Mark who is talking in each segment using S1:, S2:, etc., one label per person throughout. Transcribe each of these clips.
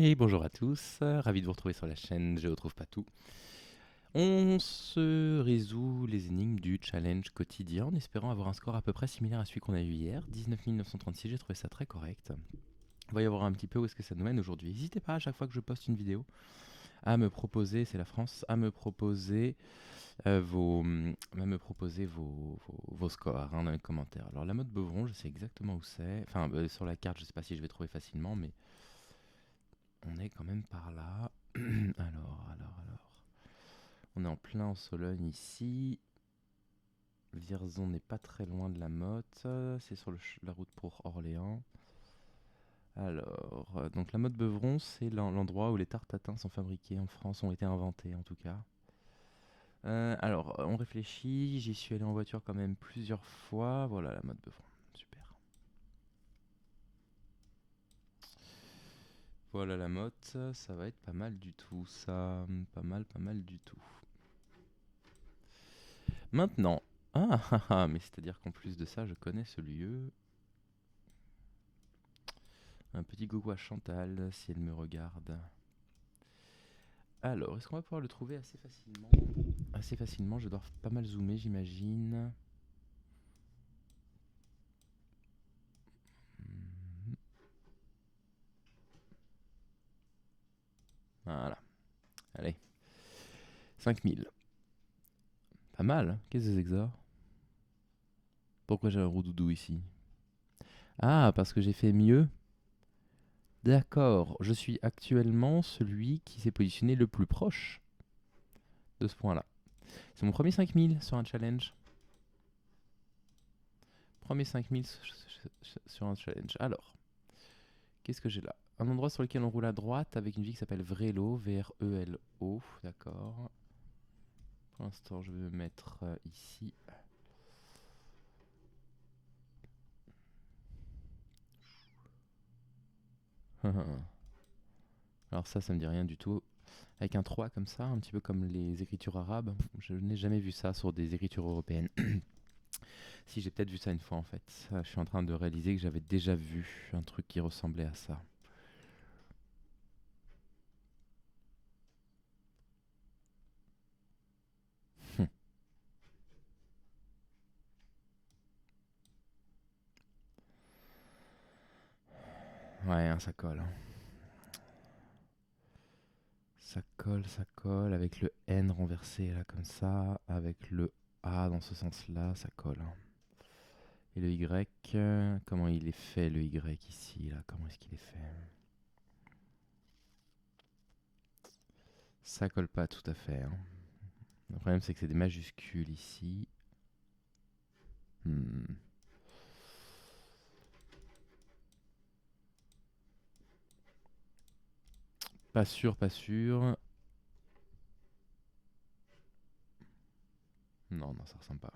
S1: Et bonjour à tous, ravi de vous retrouver sur la chaîne Je retrouve pas tout. On se résout les énigmes du challenge quotidien en espérant avoir un score à peu près similaire à celui qu'on a eu hier, 19 936, j'ai trouvé ça très correct. On va y voir un petit peu où est-ce que ça nous mène aujourd'hui. N'hésitez pas à chaque fois que je poste une vidéo à me proposer, c'est la France, à me proposer vos scores hein, dans les commentaires. Alors la mode Beuvron, je sais exactement où c'est. Enfin, sur la carte, je sais pas si je vais trouver facilement, mais on est quand même par là. alors. On est en plein en Sologne ici. Vierzon n'est pas très loin de la Motte. C'est sur la route pour Orléans. Alors, donc la Motte Beuvron, c'est l'endroit où les tartes tatin sont fabriquées en France, ont été inventées en tout cas. Alors, on réfléchit. J'y suis allé en voiture quand même plusieurs fois. Voilà la Motte Beuvron. Super. Voilà la Motte. Ça va être pas mal du tout, ça. Pas mal du tout. Maintenant. Mais c'est-à-dire qu'en plus de ça, je connais ce lieu. Un petit coucou à Chantal, si elle me regarde. Alors, est-ce qu'on va pouvoir le trouver assez facilement? Assez facilement, je dois pas mal zoomer, j'imagine. Mhm. Voilà, allez. 5000. Pas mal, hein. Qu'est-ce que c'est que ça? Pourquoi j'ai un roudoudou ici? Ah, parce que j'ai fait mieux. D'accord, je suis actuellement celui qui s'est positionné le plus proche de ce point-là. C'est mon premier 5000 sur un challenge. Premier 5000 sur un challenge. Alors, qu'est-ce que j'ai là? Un endroit sur lequel on roule à droite avec une ville qui s'appelle Vrelo, V-R-E-L-O. D'accord. Pour l'instant, je vais me mettre ici. Alors ça me dit rien du tout. Avec un 3 comme ça, un petit peu comme les écritures arabes. Je n'ai jamais vu ça sur des écritures européennes. Si, j'ai peut-être vu ça une fois en fait. Je suis en train de réaliser que j'avais déjà vu un truc qui ressemblait à ça. Ouais, hein, ça colle, hein. Ça colle, avec le N renversé là comme ça, avec le A dans ce sens-là, ça colle, hein. Et le Y, comment il est fait le Y ici là? Comment est-ce qu'il est fait? Ça colle pas tout à fait, hein. Le problème c'est que c'est des majuscules ici. Hmm. Pas sûr, pas sûr. Non, non, ça ressemble pas.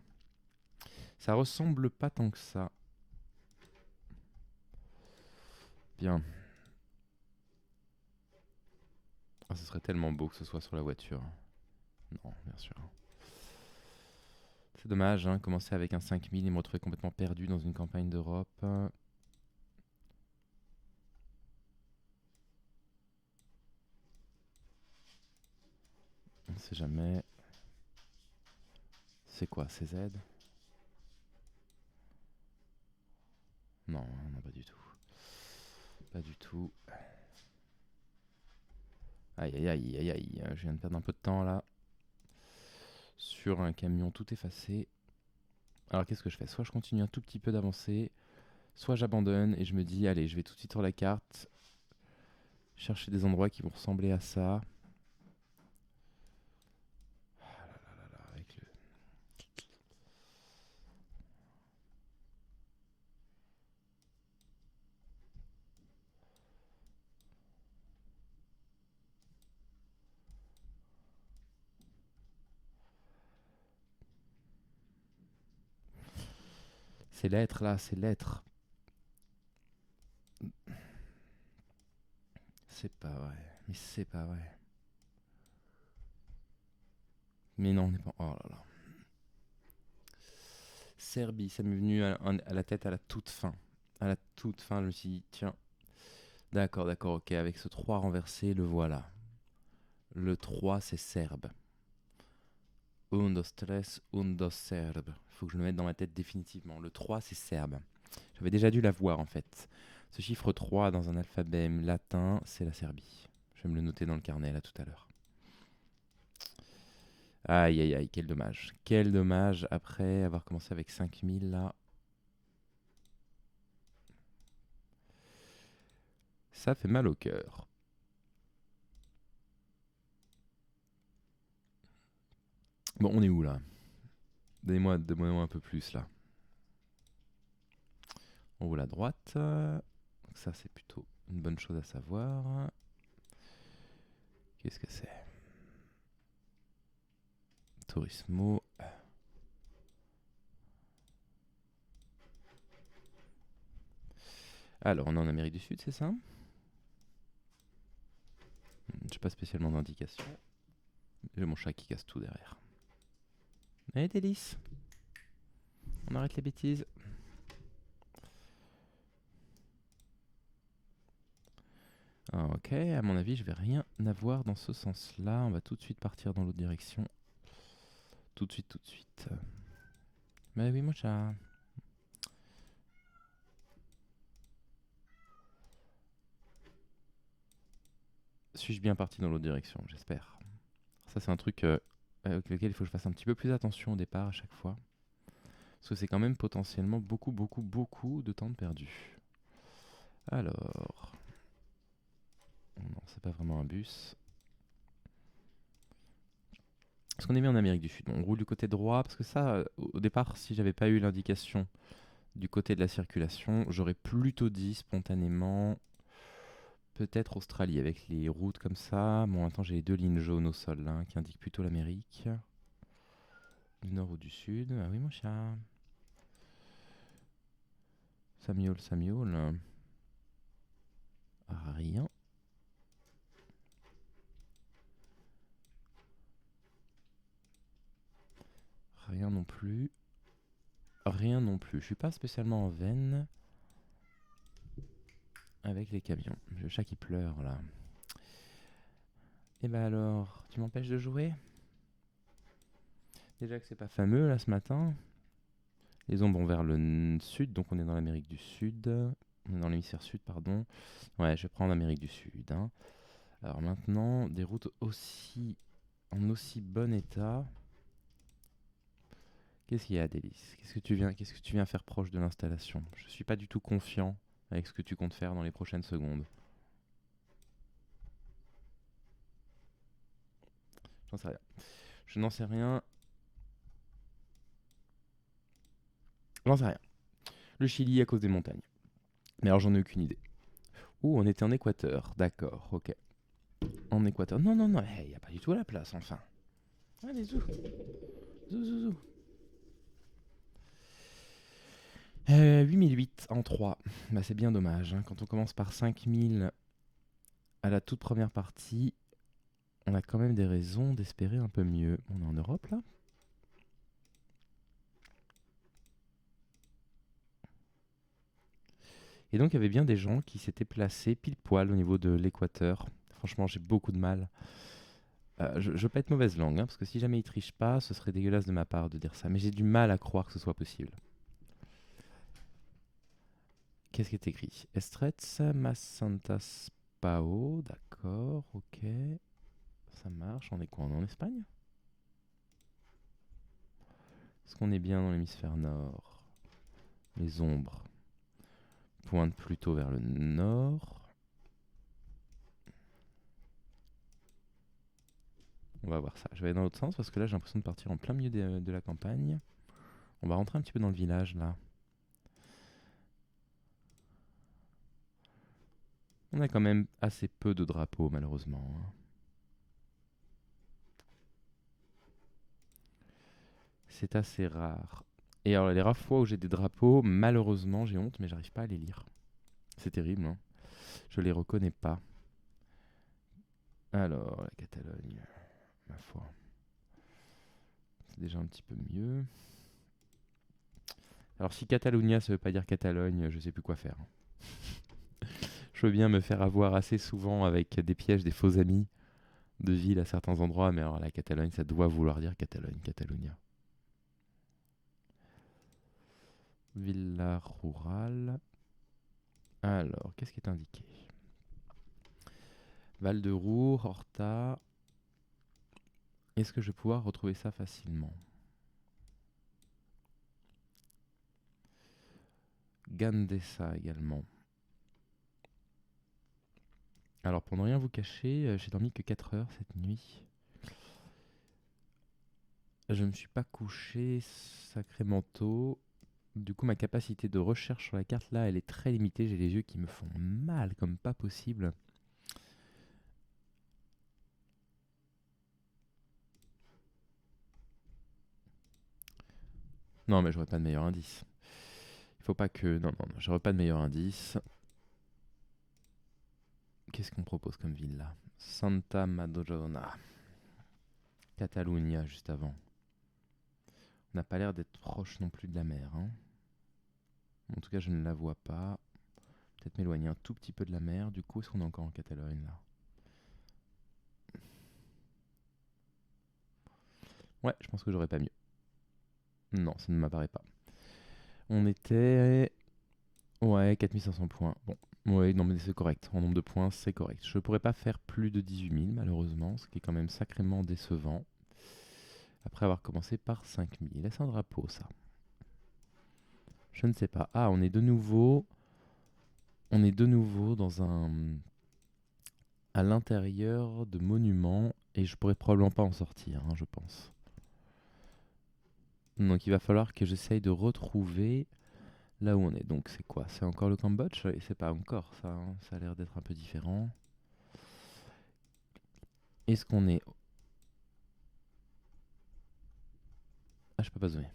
S1: Ça ressemble pas tant que ça. Bien. Ah, ce serait tellement beau que ce soit sur la voiture. Non, bien sûr. C'est dommage, hein, commencer avec un 5000 et me retrouver complètement perdu dans une campagne d'Europe. On ne sait jamais. C'est quoi, CZ? Non, non, pas du tout. Pas du tout. Aïe, aïe, aïe, aïe, aïe. Je viens de perdre un peu de temps là. Sur un camion tout effacé. Alors qu'est-ce que je fais? Soit je continue un tout petit peu d'avancer, soit j'abandonne et je me dis, allez, je vais tout de suite sur la carte, chercher des endroits qui vont ressembler à ça. Ah là là là là, avec le... Ces lettres là, ces lettres. C'est pas vrai. Mais c'est pas vrai. Mais non, on n'est pas... Oh là là. Serbie, ça m'est venu à la tête à la toute fin. À la toute fin, je me suis dit, tiens, D'accord, d'accord, ok. Avec ce 3 renversé, le voilà. Le 3, c'est serbe. Un, dos, tres, un, dos, serbe. Il faut que je le mette dans ma tête définitivement. Le 3, c'est serbe. J'avais déjà dû la voir en fait. Ce chiffre 3 dans un alphabet latin, c'est la Serbie. Je vais me le noter dans le carnet là tout à l'heure. Aïe aïe aïe, quel dommage. Quel dommage après avoir commencé avec 5000 là. Ça fait mal au cœur. Bon, on est où là? Donnez-moi un peu plus là. En haut à droite. Donc ça, c'est plutôt une bonne chose à savoir. Qu'est-ce que c'est? Turismo. Alors, on est en Amérique du Sud, c'est ça? J'ai pas spécialement d'indication. J'ai mon chat qui casse tout derrière. Allez, délice. On arrête les bêtises. Ah, ok, à mon avis, je vais rien avoir dans ce sens-là. On va tout de suite partir dans l'autre direction. Tout de suite, tout de suite. Mais oui, mon chat. Suis-je bien parti dans l'autre direction? J'espère. Ça, c'est un truc avec lequel il faut que je fasse un petit peu plus attention au départ à chaque fois. Parce que c'est quand même potentiellement beaucoup, beaucoup, beaucoup de temps de perdu. Alors. Non, c'est pas vraiment un bus. Est-ce qu'on est bien en Amérique du Sud? Bon, on roule du côté droit, parce que ça, au départ, si j'avais pas eu l'indication du côté de la circulation, j'aurais plutôt dit spontanément peut-être Australie, avec les routes comme ça. Bon, attends, j'ai les deux lignes jaunes au sol là, qui indiquent plutôt l'Amérique. Du nord ou du sud. Ah oui, mon chat. Ça miaule, ça miaule. Ah, rien. Rien non plus. Rien non plus. Je suis pas spécialement en veine avec les camions. J'ai le chat qui pleure là. Et bah alors, tu m'empêches de jouer? Déjà que c'est pas fameux là ce matin. Les ombres vont vers le sud, donc on est dans l'Amérique du Sud. On est dans l'hémisphère sud, pardon. Ouais, je vais prendre l'Amérique du Sud. Hein. Alors maintenant, des routes en aussi bon état. Qu'est-ce qu'il y a, Délice? Qu'est-ce que tu viens faire proche de l'installation? Je suis pas du tout confiant avec ce que tu comptes faire dans les prochaines secondes. J'en sais rien. Je n'en sais rien. J'en sais rien. Le Chili à cause des montagnes. Mais alors j'en ai aucune idée. Ouh, on était en Équateur. D'accord, ok. En Équateur. Non, non, non, il n'y a pas du tout la place, enfin. Allez, zou. Zou, zou, zou. 8008 en 3. Bah, c'est bien dommage. Hein. Quand on commence par 5000 à la toute première partie, on a quand même des raisons d'espérer un peu mieux. On est en Europe là? Et donc il y avait bien des gens qui s'étaient placés pile poil au niveau de l'équateur. Franchement, j'ai beaucoup de mal. Je veux pas être mauvaise langue, hein, parce que si jamais ils trichent pas, ce serait dégueulasse de ma part de dire ça. Mais j'ai du mal à croire que ce soit possible. Qu'est-ce qui est écrit? Estretz Masantas Pao, d'accord, ok. Ça marche. On est quoi? On est en Espagne? Est-ce qu'on est bien dans l'hémisphère nord? Les ombres pointent plutôt vers le nord. On va voir ça. Je vais aller dans l'autre sens parce que là j'ai l'impression de partir en plein milieu de la campagne. On va rentrer un petit peu dans le village là. On a quand même assez peu de drapeaux malheureusement. Hein. C'est assez rare. Et alors les rares fois où j'ai des drapeaux, malheureusement j'ai honte mais j'arrive pas à les lire. C'est terrible. Hein. Je les reconnais pas. Alors la Catalogne, ma foi. C'est déjà un petit peu mieux. Alors si Catalunya ça veut pas dire Catalogne, je sais plus quoi faire. peux bien me faire avoir assez souvent avec des pièges, des faux amis de ville à certains endroits, mais alors la Catalogne, ça doit vouloir dire Catalogne, Catalunya. Villa rurale. Alors, qu'est-ce qui est indiqué? Val de Roure, Horta. Est-ce que je vais pouvoir retrouver ça facilement? Gandesa également. Alors, pour ne rien vous cacher, j'ai dormi que 4 heures cette nuit. Je ne me suis pas couché sacrément tôt. Du coup, ma capacité de recherche sur la carte, là, elle est très limitée. J'ai les yeux qui me font mal comme pas possible. Non, mais j'aurais pas de meilleur indice. Il faut pas que... Non, non, non, j'aurais pas de meilleur indice. Qu'est-ce qu'on propose comme ville, là? Santa Madrona. Catalunya, juste avant. On n'a pas l'air d'être proche non plus de la mer, hein. En tout cas, je ne la vois pas. Peut-être m'éloigner un tout petit peu de la mer. Du coup, est-ce qu'on est encore en Catalogne, là? Ouais, je pense que j'aurais pas mieux. Non, ça ne m'apparaît pas. On était... Ouais, 4500 points. Bon, ouais, non mais c'est correct. En nombre de points, c'est correct. Je pourrais pas faire plus de 18 000 malheureusement, ce qui est quand même sacrément décevant. Après avoir commencé par 5000. Est-ce un drapeau, ça? Je ne sais pas. Ah, on est de nouveau... On est de nouveau dans un... à l'intérieur de monuments, et je pourrais probablement pas en sortir, hein, je pense. Donc il va falloir que j'essaye de retrouver là où on est. Donc c'est quoi? C'est encore le Cambodge? Et c'est pas encore ça, hein. Ça a l'air d'être un peu différent. Est-ce qu'on est... Ah, je peux pas zoomer.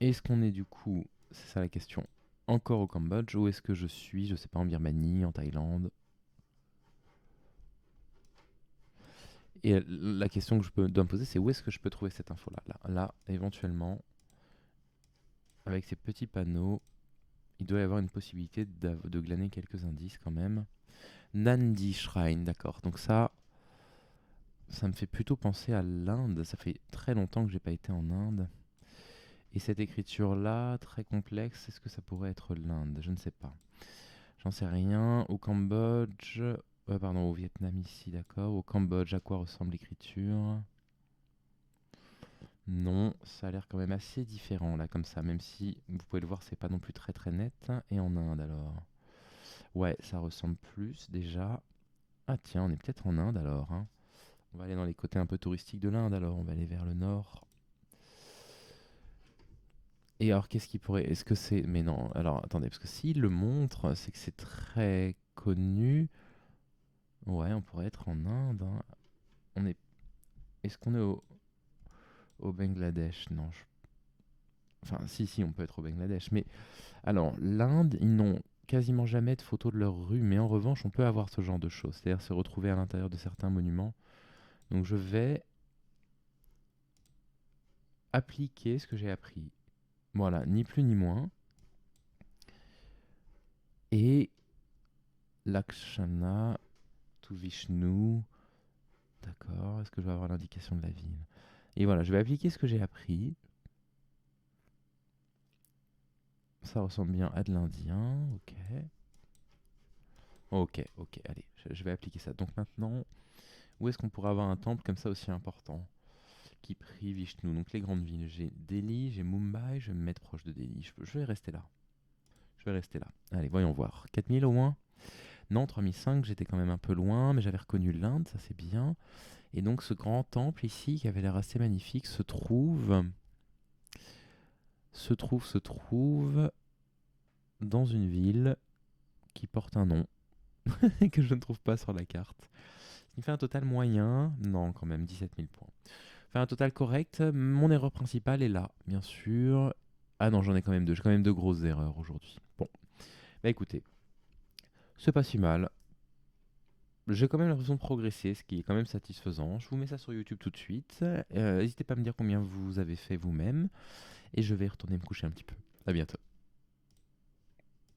S1: Est-ce qu'on est du coup, c'est ça la question, encore au Cambodge, ou est-ce que je suis, je sais pas, en Birmanie, en Thaïlande? Et la question que dois me poser, c'est où est-ce que je peux trouver cette info-là? Là, éventuellement, avec ces petits panneaux, il doit y avoir une possibilité de glaner quelques indices quand même. Nandi Shrine, d'accord. Donc ça me fait plutôt penser à l'Inde. Ça fait très longtemps que j'ai pas été en Inde. Et cette écriture-là, très complexe, est-ce que ça pourrait être l'Inde? Je ne sais pas. J'en sais rien. Au Cambodge, pardon, au Vietnam ici, d'accord. Au Cambodge, à quoi ressemble l'écriture? Non, ça a l'air quand même assez différent là, comme ça. Même si vous pouvez le voir, c'est pas non plus très très net. Et en Inde alors? Ouais, ça ressemble plus déjà. Ah tiens, on est peut-être en Inde alors, hein. On va aller dans les côtés un peu touristiques de l'Inde alors. On va aller vers le nord. Et alors, qu'est-ce qui pourrait... Est-ce que c'est... Mais non, alors attendez, parce que s'il le montre, c'est que c'est très connu. Ouais, on pourrait être en Inde, hein. On est... Est-ce qu'on est au Bangladesh? Non. Enfin, si, on peut être au Bangladesh. Mais alors, l'Inde, ils n'ont quasiment jamais de photos de leur rue. Mais en revanche, on peut avoir ce genre de choses. C'est-à-dire se retrouver à l'intérieur de certains monuments. Donc, je vais appliquer ce que j'ai appris. Voilà, ni plus ni moins. Et Lakshana to Vishnu. D'accord, est-ce que je vais avoir l'indication de la ville? Et voilà, je vais appliquer ce que j'ai appris. Ça ressemble bien à de l'indien, ok. Ok, allez, je vais appliquer ça. Donc maintenant, où est-ce qu'on pourrait avoir un temple comme ça aussi important qui prie Vishnu? Donc les grandes villes, j'ai Delhi, j'ai Mumbai, je vais me mettre proche de Delhi. Je vais rester là. Je vais rester là. Allez, voyons voir. 4000 au moins? Non, 3005, j'étais quand même un peu loin, mais j'avais reconnu l'Inde, ça c'est bien. Et donc ce grand temple ici, qui avait l'air assez magnifique, se trouve dans une ville qui porte un nom que je ne trouve pas sur la carte. Ce qui me fait un total moyen. Non, quand même, 17 000 points. Fait un total correct. Mon erreur principale est là, bien sûr. Ah non, j'en ai quand même deux. J'ai quand même deux grosses erreurs aujourd'hui. Bon, bah écoutez, c'est pas si mal. J'ai quand même l'impression de progresser, ce qui est quand même satisfaisant. Je vous mets ça sur YouTube tout de suite. N'hésitez pas à me dire combien vous avez fait vous-même. Et je vais retourner me coucher un petit peu. À bientôt.